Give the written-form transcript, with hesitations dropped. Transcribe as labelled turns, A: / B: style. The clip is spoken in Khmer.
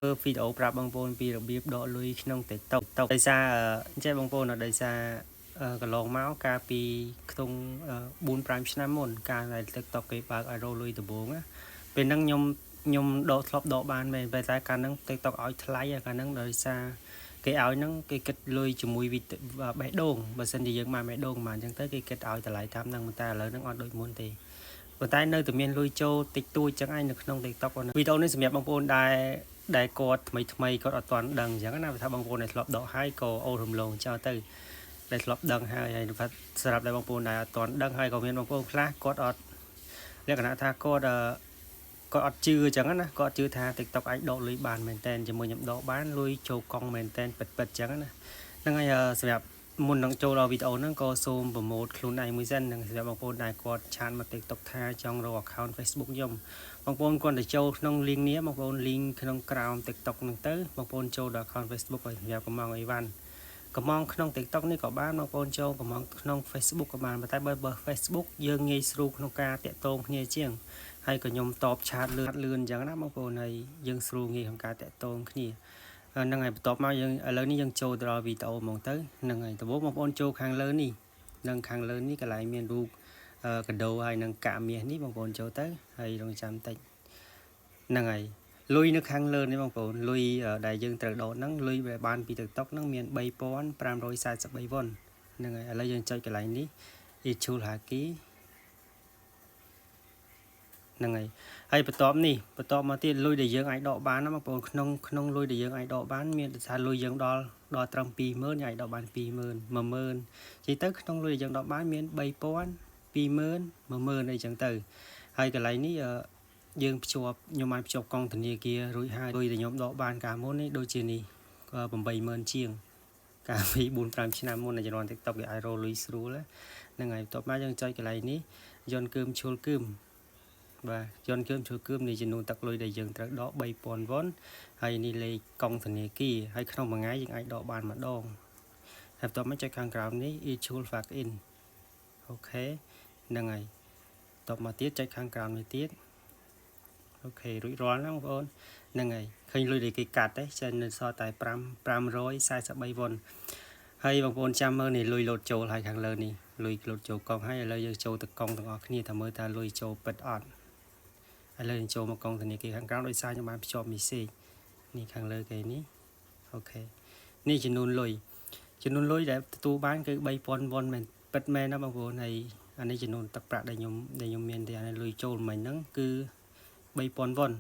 A: វីដេអូប្រាប់បងប្អូនពីរបៀបដកលុយក្នុង TikTok ដោយសារចេះបងប្អូនដោយសារកន្លងមកកាលពីក្នុង4-5 ឆ្នាំមុនការដែល TikTok គេបើកឲ្យរកលុយដំបូងណាពេលហ្នឹងខ្ញុំដកធ្លាប់ដកបានមែនតែកាលហ្នឹង TikTok ឲ្យថ្លៃកាលហ្នឹងដោយសារគេឲ្យហ្នឹងគេគិតលុយជាមួយបេះដូងបើសិនជាយើងមកបេះដូងមកអញ្ចឹងទៅគេគិតឲ្យតម្លៃតាមហ្នឹងតែឥឡូវហ្នឹងអត់ដូចមុនទេប៉ុន្តែនៅតែមានលុយចូលតិចតួចចឹងឯងនៅក្នុង TikTok វីដេអូនេះសម្រាប់បងប្អូនដែលគាត់ថ្មីគាត់អត់ទាន់ដឹងអញ្ចឹងណាថាបងប្អូនដែលធ្លាប់ដកហើយក៏អូរំលងចោលទៅដែលធ្លាប់ដឹងហើយសម្រាប់តែបងប្អូនដែលអត់ទាន់ដឹងហើយក៏មានបងប្អូនខ្លះគាត់អត់លក្ខណៈថាគាត់អត់ជឿអញ្ចឹងណាគាត់ជឿថា TikTok អាចដកលុយបានមែនតែនជាមួយខ្ញុំដកបានលុយចូលកង់មែនតែនពិតអញ្ចឹងណាហ្នឹងហើយសម្រាប់មុននឹងចូលដល់វីដេអូហ្នឹងក៏សូមប្រម៉ូទខ្លួនឯងមួយសិននឹងសម្រាប់បងប្អូនដែលគាត់ឆានមក TikTok ថាចង់រក account Facebook ខ្ញុំបងប្អូនគាត់ទៅចូលក្នុង link នេះបងប្អូន link ក្នុងក្រោម TikTok ហ្នឹងទៅបងប្អូនចូលដល់ account Facebook ហើយសម្រាប់កំងអីវ៉ាន់កំងក្នុង TikTok នេះក៏បានបងប្អូនចូលកំងក្នុង Facebook ក៏បានតែបើ Facebook យើងងាយស្រួលក្នុងការតាក់ទងគ្នាជាងហើយក៏ខ្ញុំតបឆាតលឿនអញ្ចឹងណាបងប្អូនហើយយើងស្រួលងាយក្នុងការតាក់ទងគ្នាហ្នឹងហើយបន្ទាប់មកយើងឥឡូវនេះយើងចូលទៅដល់វីដេអូហ្មងទៅហ្នឹងហើយដំបូងបងប្អូនចូលខាងលើនេះនឹងខាងលើនេះកន្លែងមានរូបកដោហើយនឹងកាមាសនេះបងប្អូនចូលទៅហើយរងចាំតិចហ្នឹងហើយលុយនៅខាងលើនេះបងប្អូនលុយដែលយើងត្រូវដកហ្នឹងលុយដែលបានពី TikTok ហ្នឹងមាន3543 វ៉ុនហ្នឹងហើយឥឡូវយើងចុចកន្លែងនេះ Ichul Haki ហ្នឹងហើយបន្ទាប់មកទៀតលុយដែលយើងអាចដកបានណាបងប្អូនក្នុងលុយដែលយើងអាចដកបានមានថាលុយយើងដល់ត្រឹម 20000 យើងអាចដកបាន 20000 10000និយាយទៅក្នុងលុយដែលយើងដកបានមាន3000 20000 10000អីចឹងទៅហើយកន្លែងនេះយើងខ្ញុំបានភ្ជាប់កងធនាគាររួចហើយលុយដែលខ្ញុំដកបានកាលមុននេះដូចជានេះ80000ជាងកាលពី4-5 ឆ្នាំមុននៅជំនាន់ TikTok គេឲ្យរកលុយស្រួលហ្នឹងហើយបន្ទាប់មកយើងចុចកន្លែងនេះយន្តគឿមឈុលគឿមបាទយន្តគឿមឈុលគឿមនេះចំនួនទឹកលុយដែលយើងត្រូវដក 3000 វ៉ុនហើយនេះលេខកងធនាគារហើយក្នុងមួយថ្ងៃយើងអាចដកបានម្ដងហើយបន្ទាប់មកចុចខាងក្រោមនេះ Ichul Fact In អូខេហ្នឹងហើយបន្ទាប់មកទៀតចុចខាងក្រោមនេះទៀតអូខេរួចរាល់ណាបងប្អូនហ្នឹងហើយឃើញលុយដែលគេកាត់ទេចេញនៅសល់តែ543 វ៉ុនហើយបងប្អូនចាំមើលនេះលុយលោតចូលហើយខាងលើនេះលុយលោតចូលកង់ហើយឥឡូវយើងចូលទៅកង់ទាំងអស់គ្នាថាមើលតើលុយចូលពិតអត់ឥឡូវយើងចូលមកកង់ធនាគារខាងក្រោមដោយសារខ្ញុំបានភ្ជាប់មីសេចនេះខាងលើគេនេះអូខេនេះចំនួនលុយដែលទទួលបានគឺ3000 វ៉ុនមែនពិតមែនណាបងប្អូនហើយអានេះចំនួនទឹកប្រាក់ដែលខ្ញុំមានតែអានេះលុយចូលមិញហ្នឹងគឺ3000 វ៉ុន